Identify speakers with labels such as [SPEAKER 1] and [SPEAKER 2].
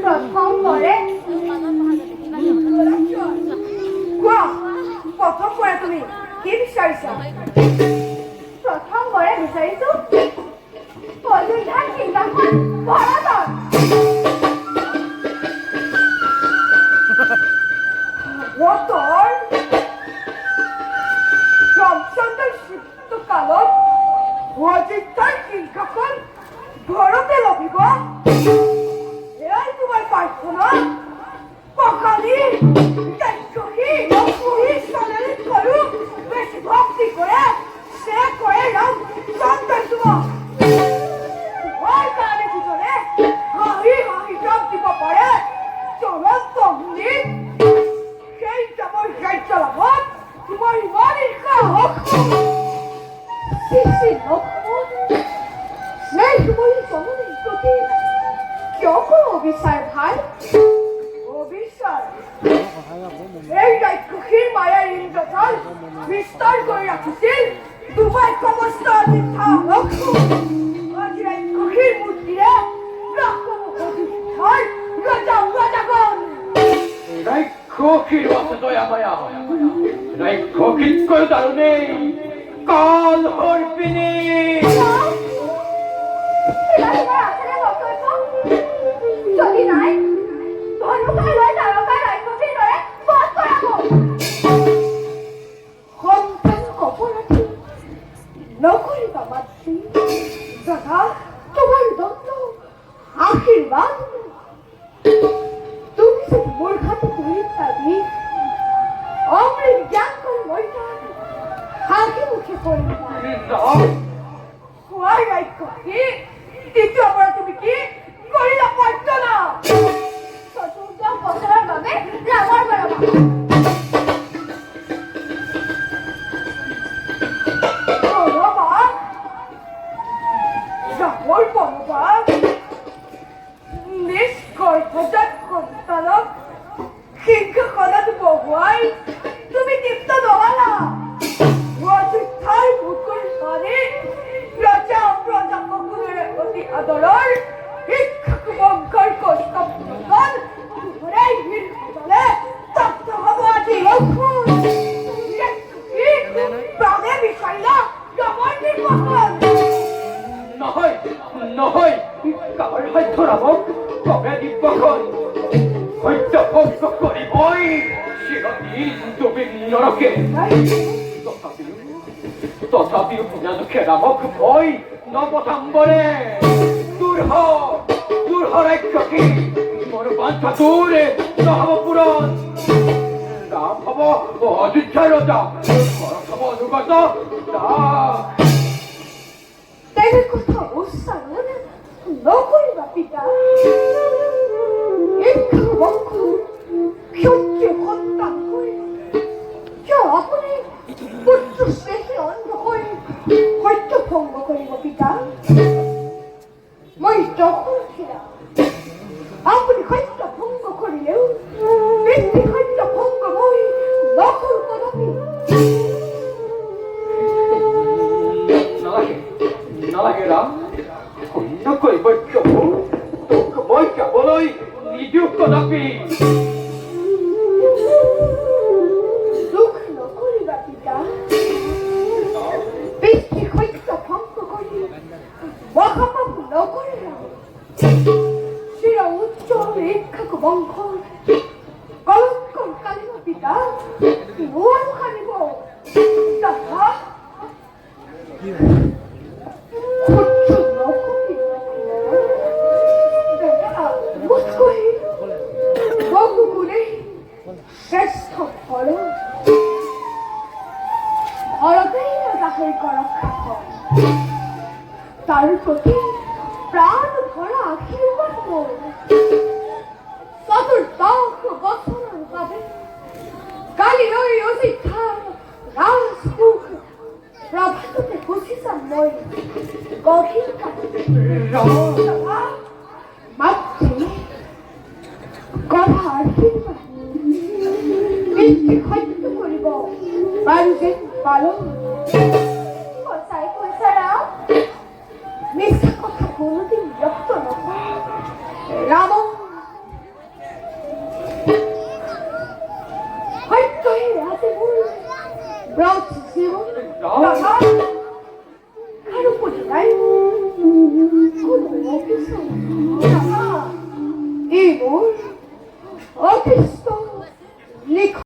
[SPEAKER 1] প্ৰথম কৰে কোৱা প্ৰথম কৰে তুমি কি বিচাৰিছা প্ৰথম কৰে বিচাৰিছো অযোধ্যাৰ সিংহাসন ভৰতৰ ভৰতৰ ৰামচন্দ্ৰৰ মৃত্যুকালত অযোধ্যাৰ সিংহাসন ভৰতে লভিব এয়াই তোমাৰ প্ৰাৰ্থনা পকালি করু বেশি ভক্তি করে সে করে রামচন্দ্র তোমার ওই কারণে ভিতরে হাহি হাহি সব দিব পারে চলন্ত অগ্নি সেই যেমন সেই চলাবত তোমার ইমানের কাহক শিশি লক্ষ্য সেই তোমার জননীর প্রতি কিরকম অবিচার ভাই অবিচার এই রাক্ষসীর মায়ার ইন্দ্রজাল বিস্তার করে রাখিছিল দুবাই সমস্ত অযোধ্যা লক্ষ্য আজ রাক্ষসীর মূর্তিরে রাক্ষসীর রাজাগণ
[SPEAKER 2] রাক্ষসীর আছে দয়া মায়া রাক্ষসীর কয় দারুণে কাল হরপিনী
[SPEAKER 1] যদি নাই ধনুকাই লয় তারকার রাক্ষসীর দৰে বধ কৰাব সন্তান অপৰাধী নকৰিবা মাতৃ দাদা তোমাৰ দত্ত আশীৰ্বাদ তুমি যদি মোৰ ঘাট কৰি পাবি অমৃত জ্ঞান কৰি মই তাত হাঁহি মুখে কৰিবা হোৱাই ৰাক্ষসী দ্বিতীয় পৰা তুমি কি কৰিলা প্ৰাৰ্থনা চতুৰ্থ বছৰৰ বাবে ৰামৰ বৰমা ৰামৰ বৰমা নিষ্কৰ্ষজাত সন্তানক সিংহাসনত বহুৱাই তুমি তৃপ্ত নহলা অযোধ্যাৰ মুকুল মানি ৰজা প্ৰজাসকলৰে অতি আদৰৰ শিক্ষক বংশৰ কষ্টপ্ৰদান দুখৰাই ভিৰ সকলে তপ্ত হ'ব আজি প্ৰাণে বিচাৰিলা ৰামৰ নিৰ্বাসন
[SPEAKER 2] নহয় নহয় কাৰ সহ্য ৰামক কবে নিৰ্বাসন সত্য ভংগ কৰিবই চিৰদিন তুমি নৰকে তথাপিও বিনাদুখে ৰামক ভয় নপঠাম্বৰে দূৰ ৰাক্ষসী মোৰ বাঞ্ছা দূৰে নহ'ব পূৰণ ৰাম হ'ব অযোধ্যাৰ ৰজা ভৰত হ'ব অনুগত
[SPEAKER 1] তেনে কথা উচ্চাৰণ নকৰিবা পিতা বংশ ক্ষত্ৰিয় সন্তান হৈ কিয় আপুনি পুত্ৰ স্নেহী অন্ধ হৈ সত্য ভংগ কৰিব পিতা মই দশৰথীয়া আপুনি সত্য ভংগ কৰিলেও পিতৃ সত্য ভংগ মই নকৰো কদাপি
[SPEAKER 2] নালাগে ৰাম সৈন্য কৰিব প্ৰভু তোক মই যাবলৈ নিদিওঁ কদাপি
[SPEAKER 1] দুখ নকৰিবা পিতা পিতৃ সত্য ভংগ কৰি মহাপাপ নকৰিবা চিৰ উজ্জ্বল শিক্ষক বংশৰ কলংকৰ কালিমা পিতা নোৱাৰো সানিব দাদা শ্রেষ্ঠ ফল ভৰতেই ৰজাহৈ ৰক্ষা তাৰ প্ৰতি প্ৰাণ ভৰা আশীৰ্বাদ মোৰ চতুৰ্দশ বছৰৰ বাবে কালিলৈ অযোধ্যাৰ ৰাজপুত প্ৰভাততে গুচি যাম মই গভীৰ মাতৃ গঢ়া আশীৰ্বাদ সত্য কৰিব পাৰো যে পালন সঁচাই কৈছা ৰাম রাম হয়তো আছে বল ব্রাউজ জীবন